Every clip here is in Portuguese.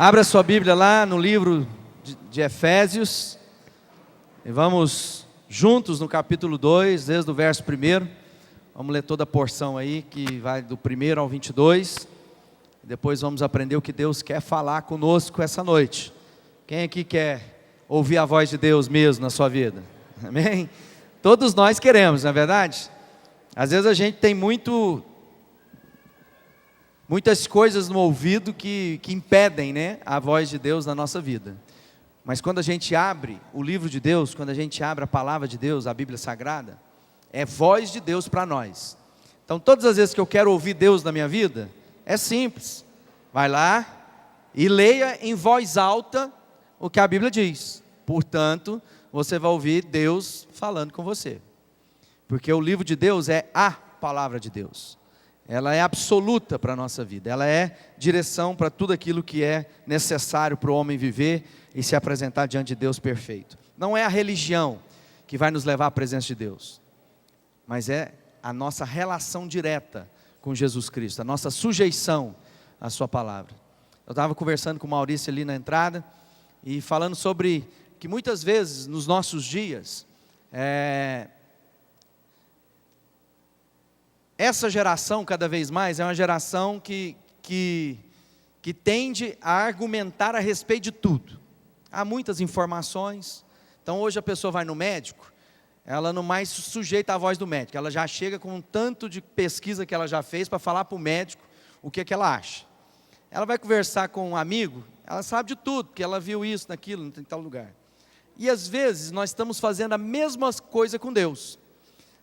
Abra sua Bíblia lá no livro de Efésios, e vamos juntos no capítulo 2, desde o verso 1. Vamos ler toda a porção aí, que vai do 1 ao 22. Depois vamos aprender o que Deus quer falar conosco essa noite. Quem aqui quer ouvir a voz de Deus mesmo na sua vida? Amém? Todos nós queremos, não é verdade? Às vezes a gente tem muitas coisas no ouvido que impedem, né, a voz de Deus na nossa vida. Mas quando a gente abre o livro de Deus, quando a gente abre a palavra de Deus, a Bíblia Sagrada, é voz de Deus para nós. Então todas as vezes que eu quero ouvir Deus na minha vida, é simples. Vai lá e leia em voz alta o que a Bíblia diz. Portanto, você vai ouvir Deus falando com você. Porque o livro de Deus é a palavra de Deus. Ela é absoluta para a nossa vida. Ela é direção para tudo aquilo que é necessário para o homem viver e se apresentar diante de Deus perfeito. Não é a religião que vai nos levar à presença de Deus, mas é a nossa relação direta com Jesus Cristo, a nossa sujeição à sua palavra. Eu estava conversando com o Maurício ali na entrada e falando sobre que muitas vezes nos nossos dias, essa geração cada vez mais é uma geração que tende a argumentar a respeito de tudo. Há muitas informações. Então hoje a pessoa vai no médico, ela não mais sujeita à voz do médico, ela já chega com um tanto de pesquisa que ela já fez para falar para o médico o que ela acha. Ela vai conversar com um amigo, ela sabe de tudo, porque ela viu isso, naquilo, em tal lugar. E às vezes nós estamos fazendo a mesma coisa com Deus.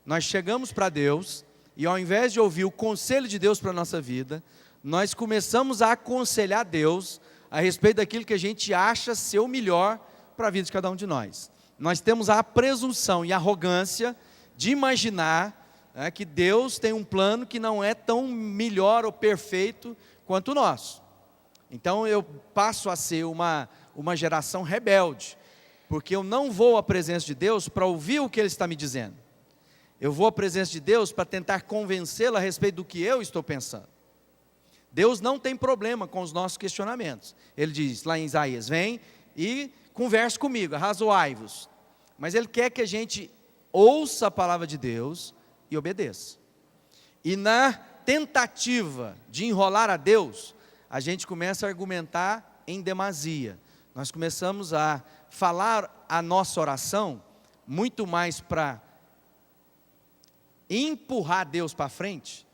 Nós chegamos para Deus e ao invés de ouvir o conselho de Deus para a nossa vida, nós começamos a aconselhar Deus a respeito daquilo que a gente acha ser o melhor para a vida de cada um de nós. Nós temos a presunção e a arrogância de imaginar que Deus tem um plano que não é tão melhor ou perfeito quanto o nosso. Então eu passo a ser uma geração rebelde, porque eu não vou à presença de Deus para ouvir o que Ele está me dizendo. Eu vou à presença de Deus para tentar convencê-lo a respeito do que eu estou pensando. Deus não tem problema com os nossos questionamentos. Ele diz lá em Isaías, vem e converse comigo, arrazoai-vos. Mas Ele quer que a gente ouça a palavra de Deus e obedeça. E na tentativa de enrolar a Deus, a gente começa a argumentar em demasia. Nós começamos a falar a nossa oração muito mais para empurrar Deus para frente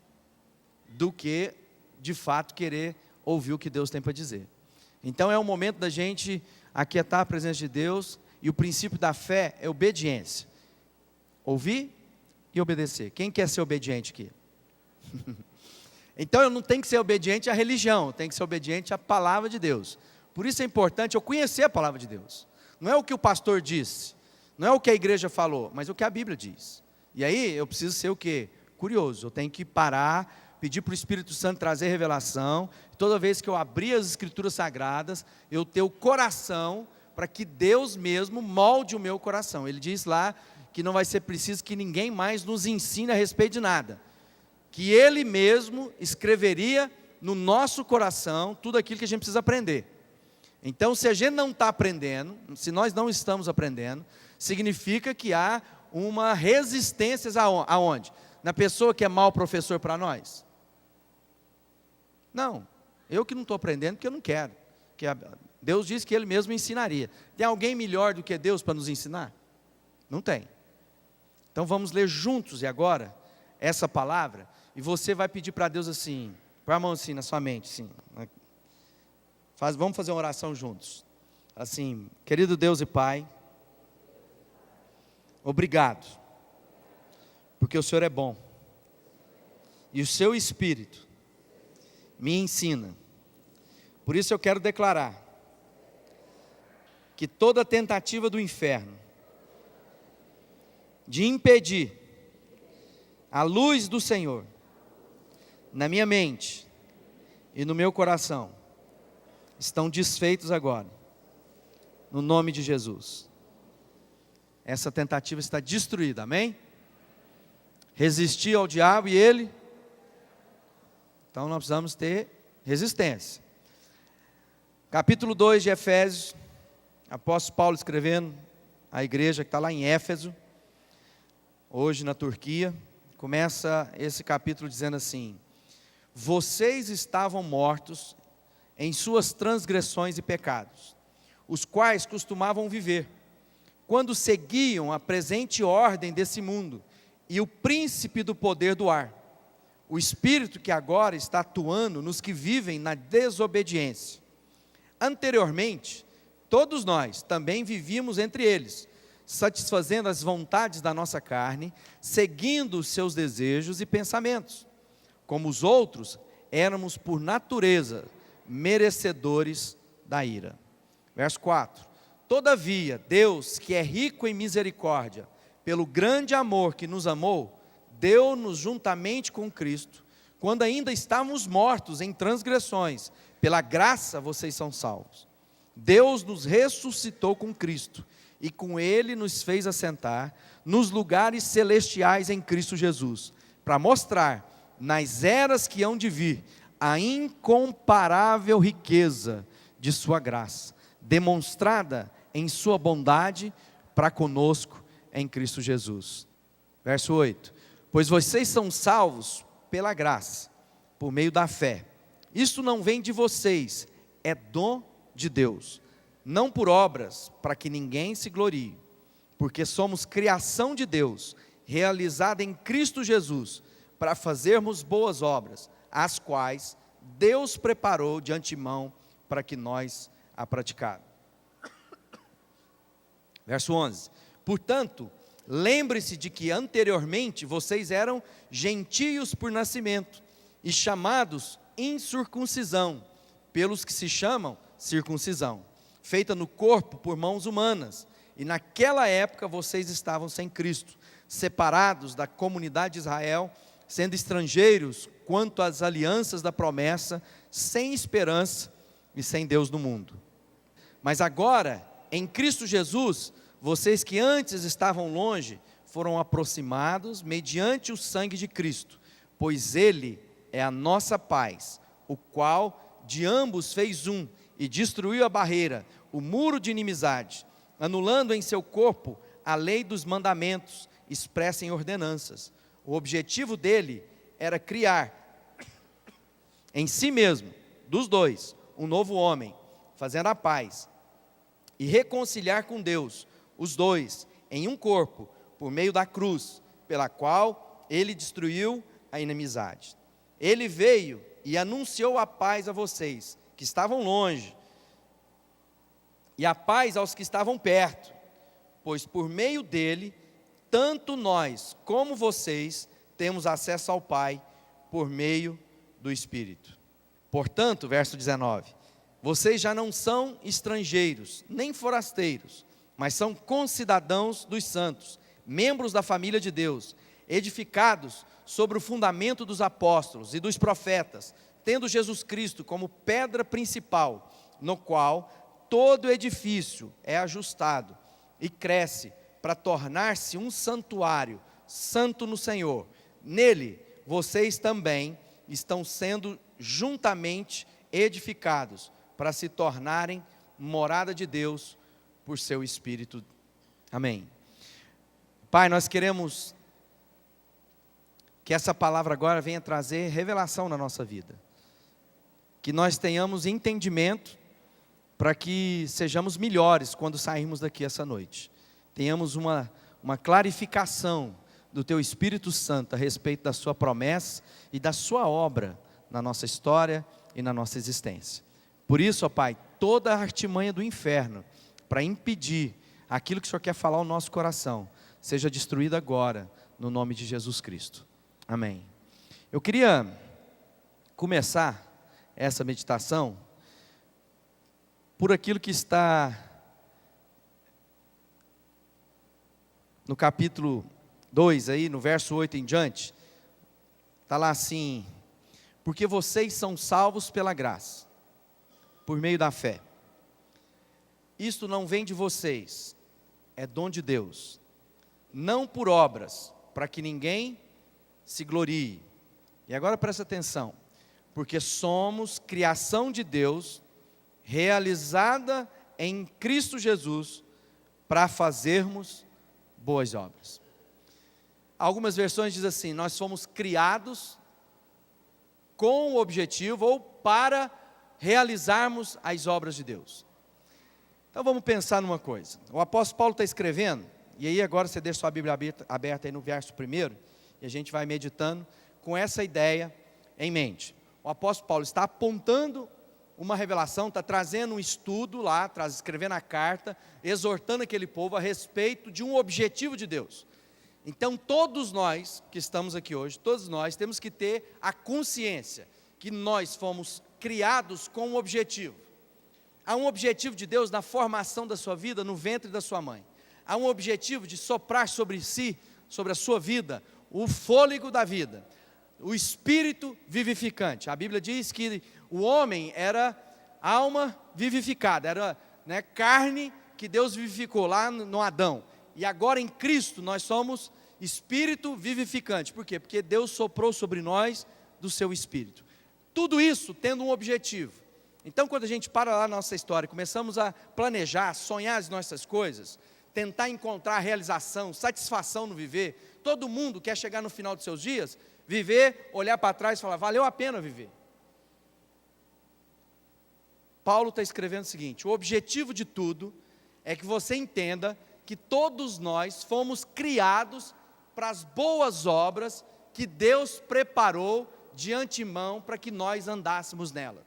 do que de fato querer ouvir o que Deus tem para dizer. Então é o momento da gente aquietar a presença de Deus, e o princípio da fé é obediência. Ouvir e obedecer. Quem quer ser obediente aqui? Então eu não tenho que ser obediente à religião, eu tenho que ser obediente à palavra de Deus. Por isso é importante eu conhecer a palavra de Deus. Não é o que o pastor disse, não é o que a igreja falou, mas o que a Bíblia diz. E aí eu preciso ser o quê? Curioso. Eu tenho que parar, pedir para o Espírito Santo trazer revelação. Toda vez que eu abrir as Escrituras Sagradas, eu ter o coração para que Deus mesmo molde o meu coração. Ele diz lá que não vai ser preciso que ninguém mais nos ensine a respeito de nada. Que Ele mesmo escreveria no nosso coração tudo aquilo que a gente precisa aprender. Então, se a gente não está aprendendo, se nós não estamos aprendendo, significa que há uma resistência aonde? Na pessoa que é mau professor para nós? Não, eu que não estou aprendendo porque eu não quero. Porque Deus disse que Ele mesmo ensinaria. Tem alguém melhor do que Deus para nos ensinar? Não tem. Então vamos ler juntos e agora essa palavra, e você vai pedir para Deus assim, põe a mão assim na sua mente, assim. Vamos fazer uma oração juntos. Assim, querido Deus e Pai, obrigado, porque o Senhor é bom, e o seu Espírito me ensina. Por isso eu quero declarar que toda tentativa do inferno de impedir a luz do Senhor na minha mente e no meu coração estão desfeitos agora, no nome de Jesus. Essa tentativa está destruída, amém? Resistir ao diabo e ele, então nós precisamos ter resistência. Capítulo 2 de Efésios, apóstolo Paulo escrevendo à igreja que está lá em Éfeso, hoje na Turquia, começa esse capítulo dizendo assim: vocês estavam mortos em suas transgressões e pecados, os quais costumavam viver, quando seguiam a presente ordem desse mundo, e o príncipe do poder do ar, o espírito que agora está atuando nos que vivem na desobediência. Anteriormente, todos nós também vivíamos entre eles, satisfazendo as vontades da nossa carne, seguindo os seus desejos e pensamentos. Como os outros, éramos por natureza merecedores da ira. Verso 4: todavia, Deus, que é rico em misericórdia, pelo grande amor que nos amou, deu-nos juntamente com Cristo, quando ainda estávamos mortos em transgressões, pela graça vocês são salvos. Deus nos ressuscitou com Cristo, e com Ele nos fez assentar nos lugares celestiais em Cristo Jesus, para mostrar, nas eras que hão de vir, a incomparável riqueza de sua graça, demonstrada em sua bondade para conosco em Cristo Jesus. Verso 8: pois vocês são salvos pela graça, por meio da fé. Isso não vem de vocês, é dom de Deus, não por obras, para que ninguém se glorie, porque somos criação de Deus, realizada em Cristo Jesus, para fazermos boas obras, as quais Deus preparou de antemão para que nós a praticássemos. Verso 11: portanto, lembre-se de que anteriormente vocês eram gentios por nascimento, e chamados incircuncisão, pelos que se chamam circuncisão, feita no corpo por mãos humanas, e naquela época vocês estavam sem Cristo, separados da comunidade de Israel, sendo estrangeiros quanto às alianças da promessa, sem esperança e sem Deus no mundo. Mas agora, em Cristo Jesus, vocês que antes estavam longe, foram aproximados mediante o sangue de Cristo, pois Ele é a nossa paz, o qual de ambos fez um, e destruiu a barreira, o muro de inimizade, anulando em seu corpo a lei dos mandamentos, expressa em ordenanças. O objetivo dele era criar em si mesmo, dos dois, um novo homem, fazendo a paz, e reconciliar com Deus, os dois, em um corpo, por meio da cruz, pela qual ele destruiu a inimizade. Ele veio e anunciou a paz a vocês, que estavam longe, e a paz aos que estavam perto, pois por meio dele, tanto nós como vocês temos acesso ao Pai, por meio do Espírito. Portanto, verso 19, vocês já não são estrangeiros, nem forasteiros, mas são concidadãos dos santos, membros da família de Deus, edificados sobre o fundamento dos apóstolos e dos profetas, tendo Jesus Cristo como pedra principal, no qual todo edifício é ajustado e cresce para tornar-se um santuário santo no Senhor. Nele, vocês também estão sendo juntamente edificados para se tornarem morada de Deus por seu Espírito. Amém. Pai, nós queremos que essa palavra agora venha trazer revelação na nossa vida, que nós tenhamos entendimento para que sejamos melhores quando sairmos daqui essa noite, tenhamos uma clarificação do Teu Espírito Santo a respeito da Sua promessa e da Sua obra na nossa história e na nossa existência. Por isso, ó Pai, toda a artimanha do inferno para impedir aquilo que o Senhor quer falar ao nosso coração, seja destruída agora, no nome de Jesus Cristo. Amém. Eu queria começar essa meditação por aquilo que está no capítulo 2, aí, no verso 8 em diante. Está lá assim: porque vocês são salvos pela graça, por meio da fé. Isto não vem de vocês, é dom de Deus, não por obras, para que ninguém se glorie. E agora presta atenção: porque somos criação de Deus, realizada em Cristo Jesus, para fazermos boas obras. Algumas versões dizem assim: nós fomos criados com o objetivo ou para realizarmos as obras de Deus. Então vamos pensar numa coisa. O apóstolo Paulo está escrevendo, e aí agora você deixa sua Bíblia aberta aí no verso 1, e a gente vai meditando com essa ideia em mente. O apóstolo Paulo está apontando uma revelação, está trazendo um estudo lá, escrevendo a carta, exortando aquele povo a respeito de um objetivo de Deus. Então todos nós que estamos aqui hoje, todos nós temos que ter a consciência que nós fomos criados com um objetivo. Há um objetivo de Deus na formação da sua vida no ventre da sua mãe. Há um objetivo de soprar sobre si, sobre a sua vida, o fôlego da vida, o espírito vivificante. A Bíblia diz que o homem era alma vivificada, era carne que Deus vivificou lá no Adão. E agora em Cristo nós somos espírito vivificante. Por quê? Porque Deus soprou sobre nós do seu espírito. Tudo isso tendo um objetivo. Então quando a gente para lá na nossa história, começamos a planejar, sonhar as nossas coisas, tentar encontrar realização, satisfação no viver. Todo mundo quer chegar no final dos seus dias, viver, olhar para trás e falar: valeu a pena viver. Paulo está escrevendo o seguinte: o objetivo de tudo é que você entenda que todos nós fomos criados para as boas obras que Deus preparou de antemão para que nós andássemos nela.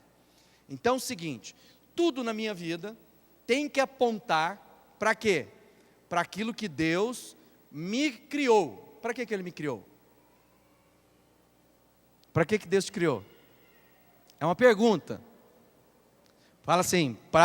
Então é o seguinte: tudo na minha vida tem que apontar para quê? Para aquilo que Deus me criou. Para que Ele me criou? Para que Deus te criou? É uma pergunta. Fala assim: para